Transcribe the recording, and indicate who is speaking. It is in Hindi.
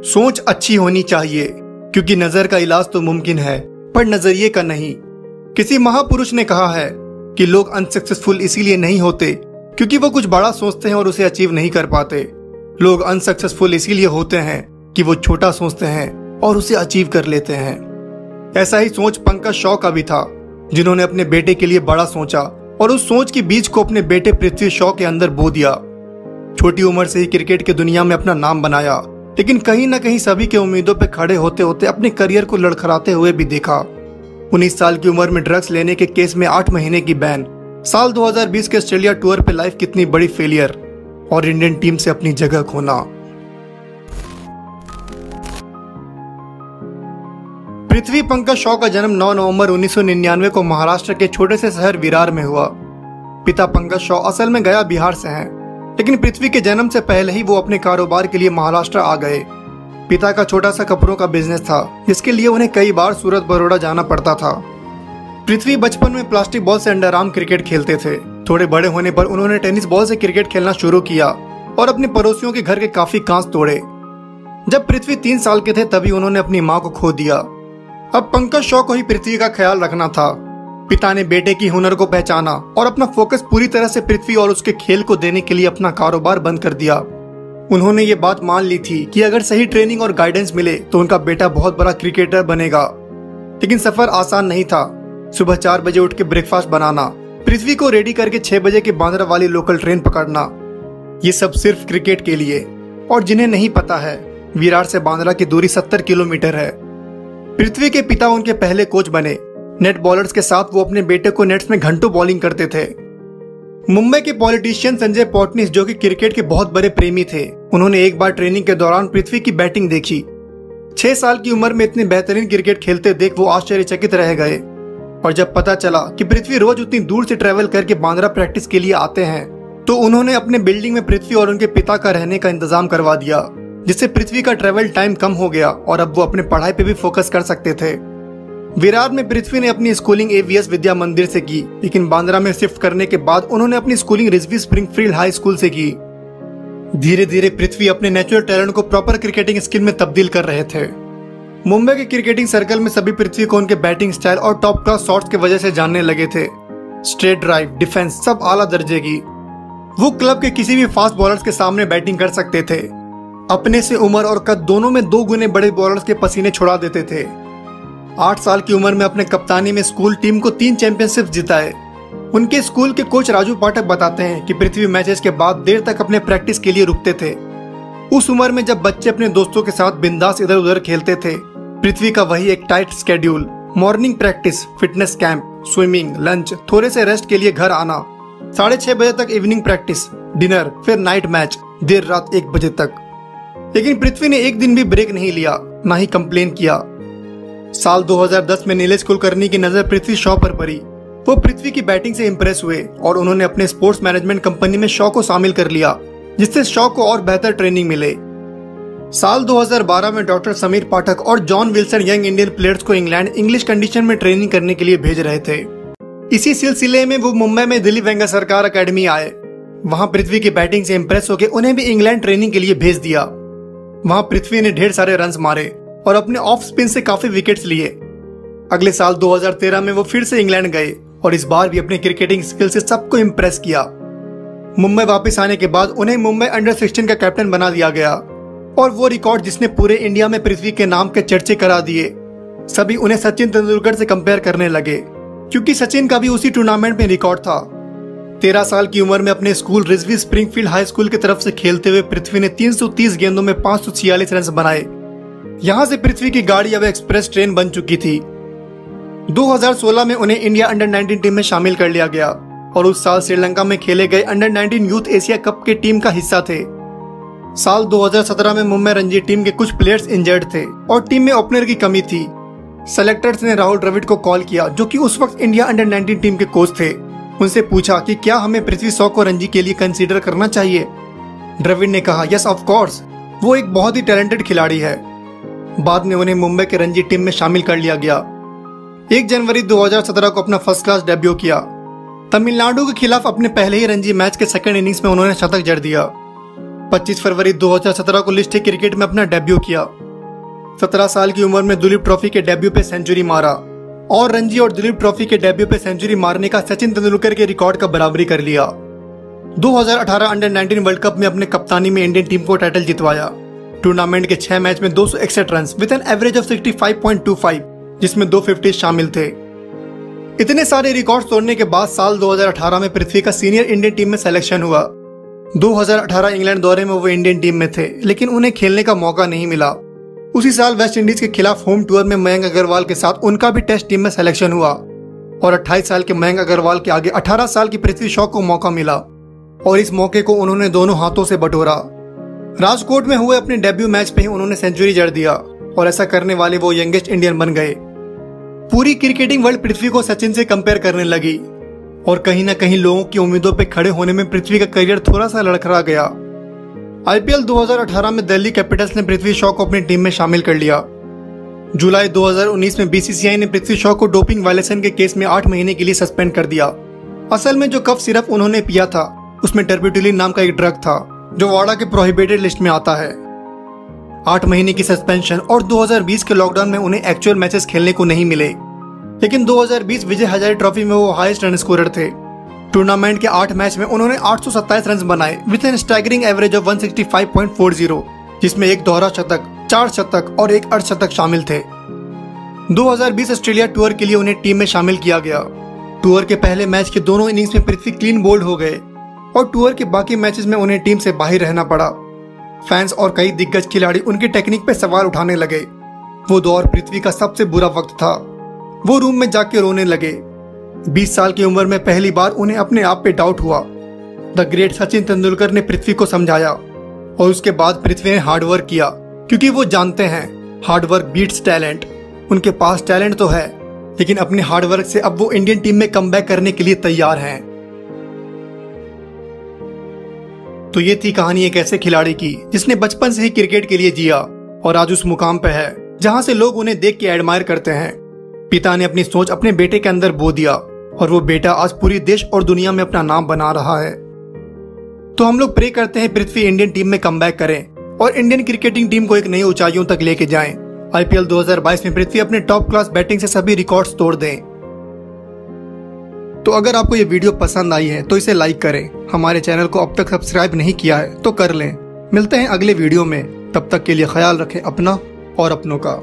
Speaker 1: सोच अच्छी होनी चाहिए, क्योंकि नजर का इलाज तो मुमकिन है पर नजरिए का नहीं। किसी महापुरुष ने कहा है कि लोग अनसक्सेसफुल इसीलिए नहीं होते क्योंकि वो कुछ बड़ा सोचते हैं और उसे अचीव नहीं कर पाते। लोग अनसक्सेसफुल इसीलिए होते हैं कि वो छोटा सोचते हैं और उसे अचीव कर लेते हैं। ऐसा ही सोच पंकज शॉ का भी था, जिन्होंने अपने बेटे के लिए बड़ा सोचा और उस सोच के बीज को अपने बेटे पृथ्वी शॉ के अंदर बो दिया। छोटी उम्र से ही क्रिकेट की दुनिया में अपना नाम बनाया, लेकिन कहीं ना कहीं सभी के उम्मीदों पे खड़े होते होते अपने करियर को लड़खड़ाते हुए भी देखा। 19 साल की उम्र में ड्रग्स लेने के केस में 8 महीने की बैन, साल 2020 के ऑस्ट्रेलिया टूर पे लाइफ कितनी बड़ी फेलियर और इंडियन टीम से अपनी जगह खोना। पृथ्वी पंकज शॉ का जन्म 9 नवंबर 1999 को महाराष्ट्र के छोटे से शहर विरार में हुआ। पिता पंकज शॉ असल में गया बिहार से हैं, लेकिन पृथ्वी के जन्म से पहले ही वो अपने कारोबार के लिए महाराष्ट्र आ गए। पिता का छोटा सा कपड़ों का बिजनेस था, जिसके लिए उन्हें कई बार सूरत बड़ौदा जाना पड़ता था। पृथ्वी बचपन में प्लास्टिक बॉल से अंडरआर्म क्रिकेट खेलते थे। थोड़े बड़े होने पर उन्होंने टेनिस बॉल से क्रिकेट खेलना शुरू किया और अपने पड़ोसियों के घर के काफी कांच तोड़े। जब पृथ्वी 3 साल के थे तभी उन्होंने अपनी मां को खो दिया। अब पंकज शॉ को ही पृथ्वी का ख्याल रखना था। पिता ने बेटे की हुनर को पहचाना और अपना फोकस पूरी तरह से पृथ्वी और उसके खेल को देने के लिए अपना कारोबार बंद कर दिया। उन्होंने ये बात मान ली थी कि अगर सही ट्रेनिंग और गाइडेंस मिले तो उनका बेटा बहुत बड़ा क्रिकेटर बनेगा। लेकिन सफर आसान नहीं था। सुबह 4 बजे उठ के ब्रेकफास्ट बनाना, पृथ्वी को रेडी करके 6 बजे के बांद्रा वाली लोकल ट्रेन पकड़ना, ये सब सिर्फ क्रिकेट के लिए। और जिन्हें नहीं पता है, विरार से बांद्रा की दूरी 70 किलोमीटर है। पृथ्वी के पिता उनके पहले कोच बने। नेट बॉलर्स के साथ वो अपने बेटे को नेट्स में घंटों बॉलिंग करते थे। मुंबई के पॉलिटिशियन संजय पॉटनिस, जो कि क्रिकेट के बहुत बड़े प्रेमी थे, उन्होंने एक बार ट्रेनिंग के दौरान पृथ्वी की बैटिंग देखी। 6 साल की उम्र में इतने बेहतरीन क्रिकेट खेलते देख वो आश्चर्यचकित रह गए। और जब पता चला कि पृथ्वी रोज उतनी दूर से ट्रेवल करके बांद्रा प्रैक्टिस के लिए आते हैं, तो उन्होंने अपने बिल्डिंग में पृथ्वी और उनके पिता का रहने का इंतजाम करवा दिया, जिससे पृथ्वी का ट्रेवल टाइम कम हो गया और अब वो अपने पढ़ाई पे भी फोकस कर सकते थे। विरार में पृथ्वी ने अपनी स्कूलिंग एवीएस विद्या मंदिर से की, लेकिन बांद्रा में शिफ्ट करने के बाद उन्होंने अपनी schooling Rizvi Springfield high school से की। धीरे धीरे पृथ्वी अपने नेचुरल टैलेंट को प्रॉपर क्रिकेटिंग स्किल में तब्दील कर रहे थे। मुंबई के क्रिकेटिंग सर्कल में सभी पृथ्वी को उनके बैटिंग स्टाइल और टॉप क्लास शॉट्स की वजह से जानने लगे थे। स्ट्रेट ड्राइव, डिफेंस, सब आला दर्जे की। वो क्लब के किसी भी फास्ट बॉलर्स के सामने बैटिंग कर सकते थे। अपने से उम्र और कद दोनों में 2 गुने बड़े बॉलर्स के पसीने छुड़ा देते थे। 8 साल की उम्र में अपने कप्तानी में स्कूल टीम को 3 चैंपियनशिप जिताए। उनके स्कूल के कोच राजू पाठक बताते हैं कि पृथ्वी मैचेस के बाद देर तक अपने प्रैक्टिस के लिए रुकते थे। उस उम्र में जब बच्चे अपने दोस्तों के साथ बिंदास इधर उधर खेलते थे, पृथ्वी का वही एक tight schedule, morning practice, fitness camp, swimming, lunch, थोड़े से रेस्ट के लिए घर आना, 6:30 बजे तक इवनिंग प्रैक्टिस, डिनर, फिर नाइट मैच, देर रात 1 बजे तक। लेकिन पृथ्वी ने एक दिन भी ब्रेक नहीं लिया, ना ही कंप्लेन किया। साल 2010 में नीलेश कुलकर्णी की नजर पृथ्वी शॉ पर पड़ी। वो पृथ्वी की बैटिंग से इंप्रेस हुए और उन्होंने अपने स्पोर्ट्स मैनेजमेंट कंपनी में शॉ को शामिल कर लिया, जिससे शॉ को और बेहतर ट्रेनिंग मिले। साल 2012 में डॉक्टर समीर पाठक और John Wilson young Indian players को इंग्लैंड इंग्लिश कंडीशन में ट्रेनिंग करने के लिए भेज रहे थे। इसी सिलसिले में वो मुंबई में दिलीप वेंकटसरकार अकेडमी आए। वहां पृथ्वी की बैटिंग से इंप्रेस होकर उन्हें भी इंग्लैंड ट्रेनिंग के लिए भेज दिया। वहां पृथ्वी ने ढेर सारे रन्स मारे और अपने ऑफ स्पिन से काफी विकेट्स लिए। अगले साल 2013 में वो फिर से इंग्लैंड गए और इस बार भी अपने क्रिकेटिंग स्किल से सबको इंप्रेस किया। मुंबई वापस आने के बाद उन्हें मुंबई अंडर 16 का कैप्टन बना दिया गया और वो रिकॉर्ड जिसने पूरे इंडिया में पृथ्वी के नाम के चर्चे करा दिए। सभी उन्हें सचिन तेंदुलकर से कंपेयर करने लगे, क्योंकि सचिन का भी उसी टूर्नामेंट में रिकॉर्ड था। 13 साल की उम्र में अपने school Rizvi Springfield high school की तरफ से खेलते हुए पृथ्वी ने 330 गेंदों में 546 रन बनाए। यहां से पृथ्वी की गाड़ी अब एक्सप्रेस ट्रेन बन चुकी थी। 2016 में उन्हें इंडिया अंडर 19 टीम में शामिल कर लिया गया और उस साल श्रीलंका में खेले गए अंडर 19 यूथ एशिया कप के टीम का हिस्सा थे। साल 2017 में मुंबई रणजी टीम के कुछ प्लेयर्स इंजर्ड थे और टीम में ओपनर की कमी थी। सेलेक्टर्स ने राहुल द्रविड़ को कॉल किया, जो कि उस वक्त इंडिया अंडर 19 टीम के कोच थे। उनसे पूछा कि क्या हमें पृथ्वी शॉ को रणजी के लिए कंसीडर करना चाहिए। द्रविड़ ने कहा, यस ऑफ कोर्स, वो एक बहुत ही टैलेंटेड खिलाड़ी है। बाद में उन्हें मुंबई के रणजी टीम में शामिल कर लिया गया। 1 जनवरी 2017 को अपना फर्स्ट क्लास डेब्यू किया। तमिलनाडु के खिलाफ अपने पहले ही रणजी मैच के सेकंड इनिंग्स में उन्होंने शतक जड़ दिया। 25 फरवरी 2017 को लिस्ट ए क्रिकेट में अपना डेब्यू किया। 17 साल की उम्र में दुलीप ट्रॉफी के डेब्यू पे सेंचुरी मारा और रणजी और दुलीप ट्रॉफी के डेब्यू पे सेंचुरी मारने का सचिन तेंदुलकर के रिकॉर्ड का बराबरी कर लिया। 2018 अंडर-19 वर्ल्ड कप में अपने कप्तानी में इंडियन टीम को टाइटल जितवाया। टूर्नामेंट के 6 मैच में 261 run with an average of 65.25, जिसमें 250 शामिल थे। इतने सारे रिकॉर्ड तोड़ने के बाद साल 2018 में पृथ्वी का सीनियर इंडियन टीम में सिलेक्शन हुआ। 2018 इंग्लैंड दौरे में वो इंडियन टीम में थे, लेकिन उन्हें खेलने का मौका नहीं मिला। उसी साल वेस्ट इंडीज के खिलाफ होम टूर में मयंक अग्रवाल के साथ उनका भी टेस्ट टीम में सिलेक्शन हुआ और 28 साल के मयंक अग्रवाल के आगे 18 साल की पृथ्वी शॉ को मौका मिला और इस मौके को उन्होंने दोनों हाथों से बटोरा। राजकोट में हुए अपने डेब्यू मैच पे ही उन्होंने सेंचुरी जड़ दिया और ऐसा करने वाले वो यंगेस्ट इंडियन बन गए। पूरी क्रिकेटिंग वर्ल्ड पृथ्वी को सचिन से कंपेयर करने लगी और कहीं ना कहीं लोगों की उम्मीदों पे खड़े होने में पृथ्वी का करियर थोड़ा सा लड़खड़ा गया। आईपीएल 2018 में दिल्ली कैपिटल्स ने पृथ्वी शॉ को अपनी टीम में शामिल कर लिया। जुलाई 2019 में बीसीसीआई ने पृथ्वी शॉ को डोपिंग वायलेशन के केस में 8 महीने के लिए सस्पेंड कर दिया। असल में जो कफ सिरप उन्होंने पिया था उसमें टर्बिटुलिन नाम का एक ड्रग था जो वाडा के प्रोहिबिटेड लिस्ट में आता है। 8 महीने की सस्पेंशन और 2020 के लॉकडाउन में उन्हें एक्चुअल मैचेस खेलने को नहीं मिले, लेकिन 2020 विजय हजारे ट्रॉफी में वो हाईएस्ट रन स्कोरर थे। टूर्नामेंट के 8 मैच में उन्होंने 827 रन बनाए with an staggering average of 165.40, जिसमें एक दोहरा शतक, 4 शतक और एक अर्धशतक शामिल थे। 2020 ऑस्ट्रेलिया टूर के लिए उन्हें टीम में शामिल किया गया। टूर के पहले मैच के दोनों इनिंग्स में पृथ्वी क्लीन बोल्ड हो गए और टूर के बाकी मैचेस में उन्हें टीम से बाहर रहना पड़ा। फैंस और कई दिग्गज खिलाड़ी उनकी टेक्निक पे सवाल उठाने लगे। वो दौर पृथ्वी का सबसे बुरा वक्त था। वो रूम में जाके रोने लगे। 20 साल की उम्र में पहली बार उन्हें अपने आप पे डाउट हुआ। द ग्रेट सचिन तेंदुलकर ने पृथ्वी को समझाया और उसके बाद पृथ्वी ने हार्डवर्क किया, क्योंकि वो जानते हैं हार्डवर्क बीट्स टैलेंट। उनके पास टैलेंट तो है, लेकिन अपने हार्डवर्क से अब वो इंडियन टीम में कमबैक करने के लिए तैयार हैं। तो ये थी कहानी एक ऐसे खिलाड़ी की जिसने बचपन से ही क्रिकेट के लिए जिया और आज उस मुकाम पे है जहां से लोग उन्हें देख के एडमायर करते हैं। पिता ने अपनी सोच अपने बेटे के अंदर बो दिया और वो बेटा आज पूरी देश और दुनिया में अपना नाम बना रहा है। तो हम लोग प्रे करते हैं पृथ्वी इंडियन टीम में कमबैक करें और इंडियन क्रिकेटिंग टीम को एक नई ऊंचाइयों तक लेके जाएं। आईपीएल 2022 में पृथ्वी अपने टॉप क्लास बैटिंग से सभी रिकॉर्ड्स तोड़ दें। तो अगर आपको ये वीडियो पसंद आई है तो इसे लाइक करें। हमारे चैनल को अब तक सब्सक्राइब नहीं किया है तो कर लें। मिलते हैं अगले वीडियो में, तब तक के लिए ख्याल रखें अपना और अपनों का।